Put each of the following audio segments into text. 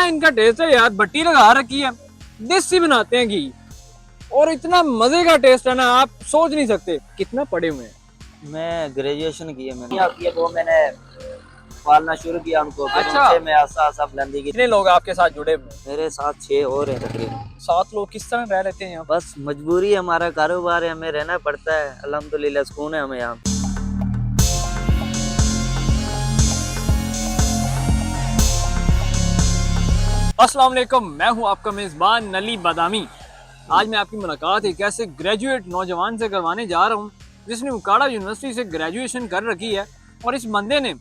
क्या इनका टेस्ट है यार, भट्टी लगा रखी है, देसी बनाते हैं घी, और इतना मजे का टेस्ट है ना, आप सोच नहीं सकते। कितना पड़े हुए हैं। मैं ग्रेजुएशन की है मैंने वो मैंने पालना शुरू किया उनको। अच्छा। उनसे मैं आस्ता आस्ता बुलंदी की। कितने लोग आपके साथ जुड़े हुए हैं? मेरे साथ 6 और हैं तकरीबन। 7 लोग। किस तरह रह लेते हैं यहाँ? बस मजबूरी है, हमारा कारोबार है, हमें रहना पड़ता है। अल्हम्दुलिल्लाह सुकून है हमें यहाँ। अस्सलाम वालेकुम, मैं हूँ आपका मेज़बान नली बादामी। आज मैं आपकी मुलाकात एक ऐसे ग्रेजुएट नौजवान से करवाने जा रहा हूँ जिसने उकाड़ा यूनिवर्सिटी से ग्रेजुएशन कर रखी है, और इस बंदे ने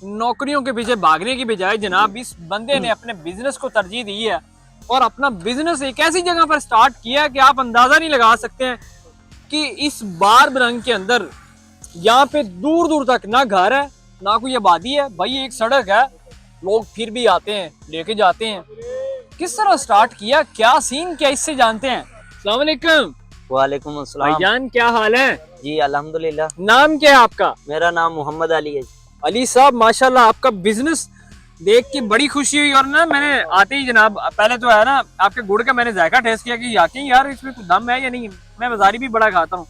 नौकरियों के पीछे भागने की बजाय जनाब इस बंदे ने अपने बिजनेस को तरजीह दी है, और अपना बिजनेस एक ऐसी जगह पर स्टार्ट किया है कि आप अंदाजा नहीं लगा सकते हैं कि इस बारबरंग के अंदर यहाँ पे दूर दूर तक ना घर है ना कोई आबादी है, भाई एक सड़क है, लोग फिर भी आते हैं, लेके जाते हैं। किस तरह स्टार्ट किया, क्या सीन क्या, इससे जानते हैं। अस्सलाम वालेकुम। वालेकुम अस्सलाम। भाईजान क्या हाल है? जी अल्हम्दुलिल्लाह। नाम क्या है आपका? मेरा नाम मोहम्मद अली है। अली साहब, माशाल्लाह आपका बिजनेस देख के बड़ी खुशी हुई। और ना मैंने आते ही जनाब पहले तो है ना आपके गुड़ का मैंने जायका टेस्ट किया कि याकीन यार इसमें कुछ दम है या नहीं। मैं बाजारी भी बड़ा खाता हूँ,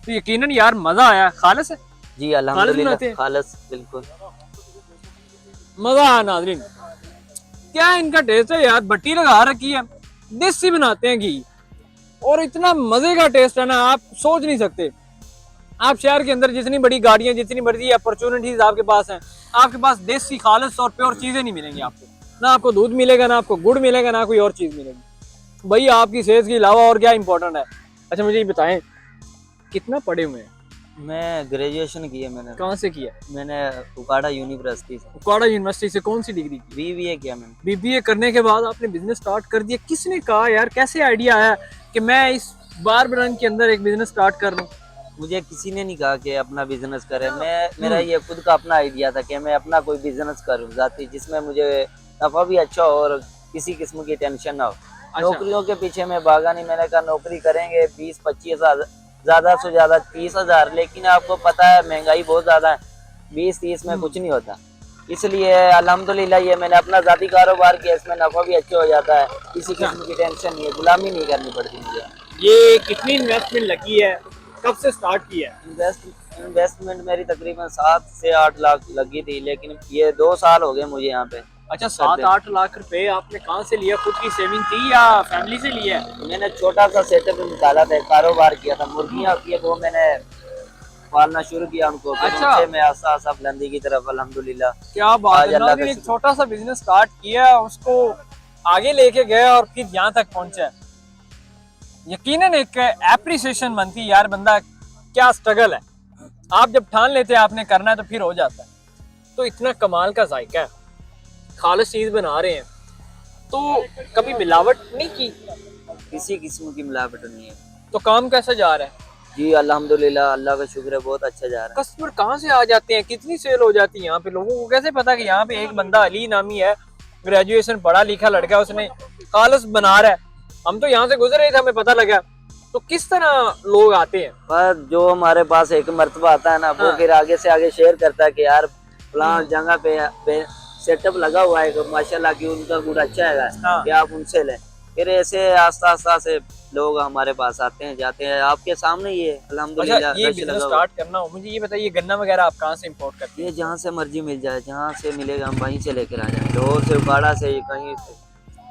तो यकीनन यार मजा आया। खालिस है? जी अल्हम्दुलिल्लाह खालिस, बिल्कुल मजा आया। नाज़रीन, क्या इनका टेस्ट है यार, भट्टी लगा रखी है, देसी बनाते हैं घी, और इतना मजे का टेस्ट है ना, आप सोच नहीं सकते। आप शहर के अंदर जितनी बड़ी गाड़ियां, जितनी मर्जी अपॉर्चुनिटीज आपके पास हैं, आपके पास देसी खालिस और प्योर चीजें नहीं मिलेंगी आपको। ना आपको दूध मिलेगा, ना आपको गुड़ मिलेगा, ना कोई और चीज मिलेगी। भाई आपकी सेहत के अलावा और क्या इंपॉर्टेंट है। अच्छा मुझे ये बताएं, कितना पढ़े हुए हैं? मैं ग्रेजुएशन की है मैंने। कहाँ से किया? मैंने उकाड़ा यूनिवर्सिटी से। उकाड़ा यूनिवर्सिटी से कौन सी डिग्री की? बीबीए किया मैंने। बीबीए करने के बाद आपने बिजनेस स्टार्ट कर दिया। किसने कहा यार, कैसे आइडिया आया कि मैं इस बारबरंग के अंदर एक बिजनेस स्टार्ट कर लूं? मुझे किसी ने नहीं कहा कि अपना बिजनेस करे। मेरा ये खुद का अपना आइडिया था कि मैं अपना कोई बिजनेस करूं जाती, जिसमें मुझे नफा भी अच्छा हो और किसी किस्म की टेंशन ना हो। अच्छा। नौकरियों के पीछे मैं भागा नहीं। मैंने कहा नौकरी करेंगे 20-25 हज़ार, ज्यादा से ज्यादा 30,000, लेकिन आपको पता है महंगाई बहुत ज्यादा है। 20-30 में कुछ नहीं होता। इसलिए अल्हम्दुलिल्लाह ये मैंने अपना जाती कारोबार किया, इसमें नफा भी अच्छा हो जाता है, किसी किस्म की टेंशन नहीं है, गुलामी नहीं करनी पड़ती मुझे। ये कितनी इन्वेस्टमेंट लगी है, कब से स्टार्ट किया है? इन्वेस्टमेंट मेरी तकरीबन 7 से 8 लाख लगी थी, लेकिन ये 2 साल हो गए मुझे यहाँ पे। अच्छा, 7-8 लाख रुपए आपने कहाँ से लिया? खुद की सेविंग थी या फैमिली से लिया है? मैंने छोटा सा सेटअप निकाला था, कारोबार किया था, मुर्गियाँ की है, वो मैंने पालना शुरू किया उनको। अच्छा। उनसे मैं आस्ता आस्ता बुलंदी की तरफ अल्हम्दुलिल्लाह। क्या बात आज है। अल्लाह नाज़रीन, का एक छोटा सा बिजनेस स्टार्ट किया, उसको आगे लेके गया और फिर यहाँ तक पहुंचा। यकीनन एक एप्रिसिएशन बनती है यार, बंदा क्या स्ट्रगल है। आप जब ठान लेते हैं आपने करना है तो फिर हो जाता है। तो इतना कमाल का जायका है, खालिस चीज बना रहे हैं, तो कभी मिलावट नहीं की? किसी किस्म की मिलावट नहीं है। तो काम कैसा जा रहा है? जी अल्हम्दुलिल्लाह, अल्लाह का शुक्र है, बहुत अच्छा जा रहा है। कस्टमर कहाँ से आ जाते हैं, कितनी सेल हो जाती है यहाँ पे? लोगों को कैसे पता कि यहाँ पे एक बंदा अली नामी है, ग्रेजुएशन पढ़ा लिखा लड़का, उसने खालिस बना रहा है? हम तो यहाँ से गुजर रहे थे, हमें पता लगा। तो किस तरह लोग आते हैं? पर जो हमारे पास एक मर्तबा आता है ना, वो हाँ। फिर आगे से आगे शेयर करता है कि यार फलां जगह पे सेटअप लगा हुआ है, माशाल्लाह की उनका गुड़ अच्छा है, हाँ। कि आप उनसे लें। फिर ऐसे आस्ता आस्ता से लोग हमारे पास आते हैं जाते हैं। आपके सामने ये अल्हम्दुलिल्लाह अच्छा, ये रश बिजनेस लगा हुआ। स्टार्ट करना हो, मुझे ये बताइए गन्ना वगैरह आप कहाँ से इंपोर्ट करते हैं? ये जहाँ से मर्जी मिल जाए, जहाँ से मिलेगा हम वहीं से लेकर आ जाए, लाहौर से, उकाड़ा से, कहीं से।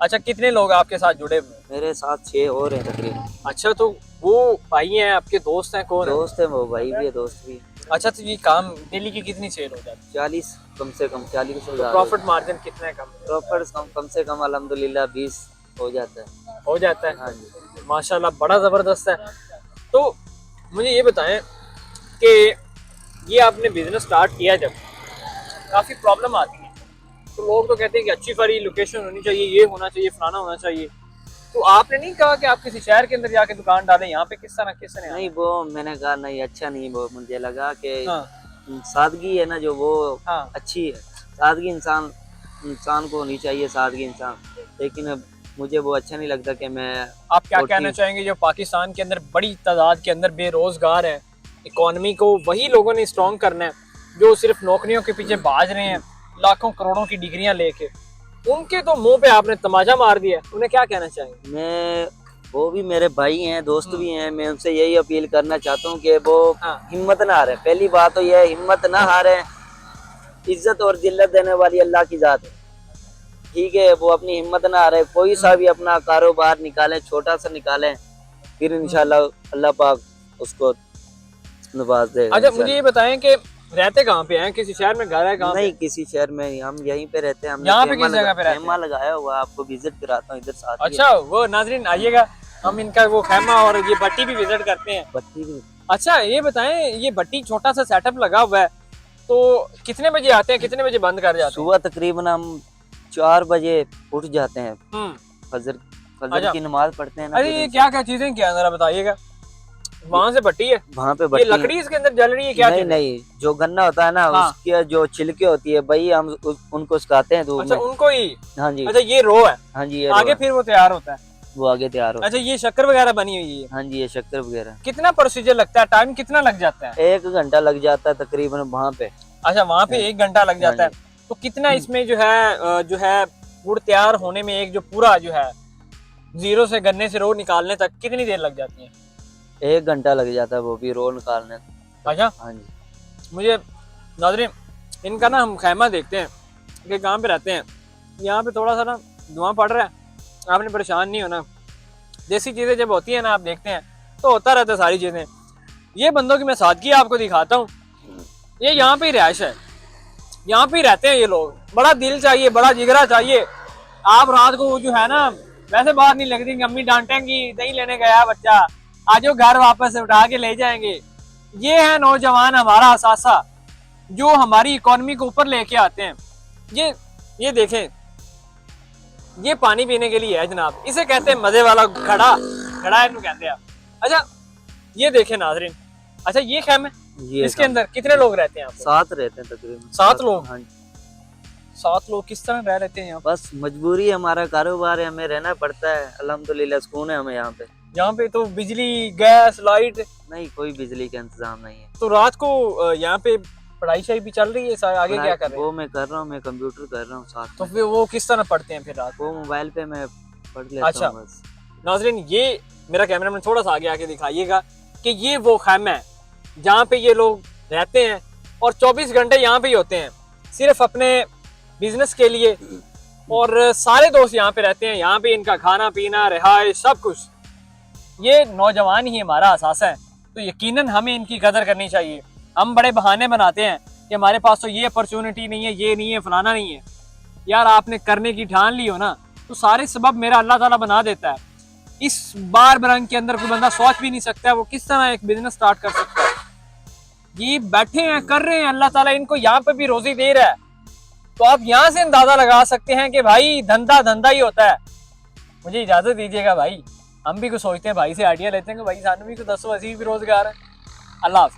अच्छा, कितने लोग आपके साथ जुड़े हुए हैं? मेरे साथ 6 और हैं तकरीबन। अच्छा, तो वो भाई हैं आपके, दोस्त हैं, कौन है? दोस्त है, वो भाई भी है, दोस्त भी। अच्छा, तो ये काम डेली की कितनी सेल हो जाती है? 40 कम से कम 40 से तो प्रॉफिट मार्जिन कितना है? प्रॉफिट कम से कम अल्हम्दुलिल्लाह 20 हो जाता है। हो जाता है। हाँ जी। माशाल्लाह बड़ा ज़बरदस्त है। तो मुझे ये बताएं कि ये आपने बिजनेस स्टार्ट किया, जब काफ़ी प्रॉब्लम आती है, तो लोग तो कहते हैं कि अच्छी सारी लोकेशन होनी चाहिए, ये होना चाहिए, फलाना होना चाहिए। तो आपने नहीं कहा कि आप किसी शहर के अंदर जाके दुकान डालें? यहाँ पे किस तरह किसने? नहीं, वो मैंने कहा नहीं, अच्छा नहीं। वो मुझे लगा कि हाँ। सादगी है ना जो, वो हाँ। अच्छी है। सादगी इंसान को होनी चाहिए, सादगी इंसान। लेकिन अब मुझे वो अच्छा नहीं लगता कि मैं। आप क्या कहना चाहेंगे जो पाकिस्तान के अंदर बड़ी तादाद के अंदर बेरोजगार है, इकोनॉमी को वही लोगों ने स्ट्रॉन्ग करना है जो सिर्फ नौकरियों के पीछे भाज रहे हैं, लाखों करोड़ों की डिग्रियां लेके? उनके तो मुंह पे आपने तमाचा मार दिया, उन्हें क्या कहना चाहेंगे? मैं, वो भी मेरे भाई हैं, दोस्त भी हैं, मैं उनसे यही अपील करना चाहता हूँ कि वो हाँ। हिम्मत ना हारे। पहली बात तो यह है, हिम्मत ना हारे। इज्जत और जिल्लत देने वाली अल्लाह की जात है, ठीक है। वो अपनी हिम्मत ना हारे, कोई सा भी अपना कारोबार निकालें, छोटा सा निकालें, फिर इंशाल्लाह अल्लाह पाक उसको नवाज देगा। अच्छा मुझे ये बताएं कि रहते कहाँ पे हैं, किसी शहर में घर है कहाँ पे? नहीं, किसी शहर में, हम यहीं पे रहते हैं। हमने यहाँ पे खेमा किस जगह पे रहते खेमा लगाया हुआ, आपको विजिट कराता हूँ इधर साथ ही है। अच्छा वो नाजरीन आइएगा, हम इनका वो खैमा और ये भट्टी भी विजिट करते हैं। बत्ती भी। अच्छा ये बताएं, ये भट्टी छोटा सा सेटअप लगा हुआ है, तो कितने बजे आते हैं, कितने बजे बंद कर जाते हैं? सुबह तकरीबन हम 4 बजे उठ जाते हैं, हम्म। फजर अच्छा। फजर की नमाज पढ़ते हैं ना। अरे ये क्या क्या चीजें क्या जरा बताइएगा। वहां से भट्टी है, वहाँ पे ये भट्टी। लकड़ी इसके अंदर जल रही है क्या? नहीं नहीं, जो गन्ना होता है ना, हाँ। उसकी जो छिलके होती है वही हम उनको सुखाते हैं धूप अच्छा में। उनको ही। हाँ जी। अच्छा ये रो है, हाँ जी, ये आगे फिर वो तैयार होता है। वो आगे तैयार हो। अच्छा ये शक्कर वगैरह बनी हुई है। हाँ जी, ये शक्कर वगैरह। कितना प्रोसीजर लगता है, टाइम कितना लग जाता है? 1 घंटा लग जाता है तकरीबन वहाँ पे। अच्छा वहाँ पे 1 घंटा लग जाता है। हाँ तो कितना इसमें जो है गुड़ तैयार होने में, एक जो पूरा जो है जीरो से गन्ने से रो निकालने तक कितनी देर लग जाती है? 1 घंटा लग जाता है वो भी रोल निकालने। अच्छा हाँ जी। मुझे नाज़रीन इनका ना हम खैमा देखते हैं कि कहाँ पे रहते हैं। यहाँ पे थोड़ा सा ना धुआं पड़ रहा है, आपने परेशान नहीं होना। देसी चीज़ें जब होती है ना, आप देखते हैं तो होता रहता है सारी चीज़ें। ये बंदों की मैं सादगी आपको दिखाता हूँ। ये यहाँ पे ही रिहाइश है, यहाँ पे ही रहते हैं ये लोग। बड़ा दिल चाहिए, बड़ा जिगरा चाहिए। आप रात को जो है ना वैसे बाहर नहीं लगती, अम्मी डांटेंगी, दही लेने गया बच्चा, आज वो घर वापस उठा के ले जाएंगे। ये है नौजवान हमारा असासा, जो हमारी इकोनॉमी को ऊपर लेके आते हैं। ये देखें, ये पानी पीने के लिए है जनाब, इसे कहते हैं मजे वाला घड़ा, घड़ा इनको कहते हैं। अच्छा ये देखें नाजरीन, अच्छा ये खैमे, इसके अंदर कितने लोग रहते हैं? 7 रहते हैं तकरीबन। 7 लोग? हाँ जी। 7 लोग किस तरह रह रहते हैं यहाँ? बस मजबूरी है, हमारा कारोबार है, हमें रहना पड़ता है। अल्हम्दुलिल्लाह सुकून है हमें यहाँ पे। यहाँ पे तो बिजली, गैस, लाइट? नहीं, कोई बिजली का इंतजाम नहीं है। तो रात को यहाँ पे पढ़ाई शाई भी चल रही है सारे, आगे क्या कर रहे हैं? वो मैं कर रहा हूँ, मैं कंप्यूटर कर रहा हूँ साथ तो में। फिर वो किस तरह पढ़ते हैं फिर रात को? वो मोबाइल पे मैं पढ़ लेता अच्छा। हूँ बस। नाजरीन ये मेरा कैमरामैन थोड़ा सा आगे आके दिखाइएगा कि ये वो खैमा है जहाँ पे ये लोग रहते हैं और 24 घंटे यहाँ पे ही होते हैं, सिर्फ अपने बिजनेस के लिए। और सारे दोस्त यहाँ पे रहते हैं, यहाँ पे इनका खाना पीना, रिहाइश, सब कुछ। ये नौजवान ही हमारा असासा है, तो यकीनन हमें इनकी कदर करनी चाहिए। हम बड़े बहाने बनाते हैं कि हमारे पास तो ये अपॉर्चुनिटी नहीं है, ये नहीं है, फलाना नहीं है। यार आपने करने की ठान ली हो ना, तो सारे सबब मेरा अल्लाह ताला बना देता है। इस बार बरंग के अंदर कोई बंदा सोच भी नहीं सकता है वो किस तरह एक बिजनेस स्टार्ट कर सकता है। ये बैठे हैं, कर रहे हैं, अल्लाह ताला इनको यहाँ पे भी रोजी दे रहा है। तो आप यहाँ से अंदाजा लगा सकते हैं कि भाई धंधा धंधा ही होता है। मुझे इजाजत दीजिएगा भाई, हम भी कुछ सोचते हैं, भाई से आइडिया लेते हैं कि भाई सानू भी कुछ 10 वैसी भी रोजगार है। अल्लाह हाफिज़।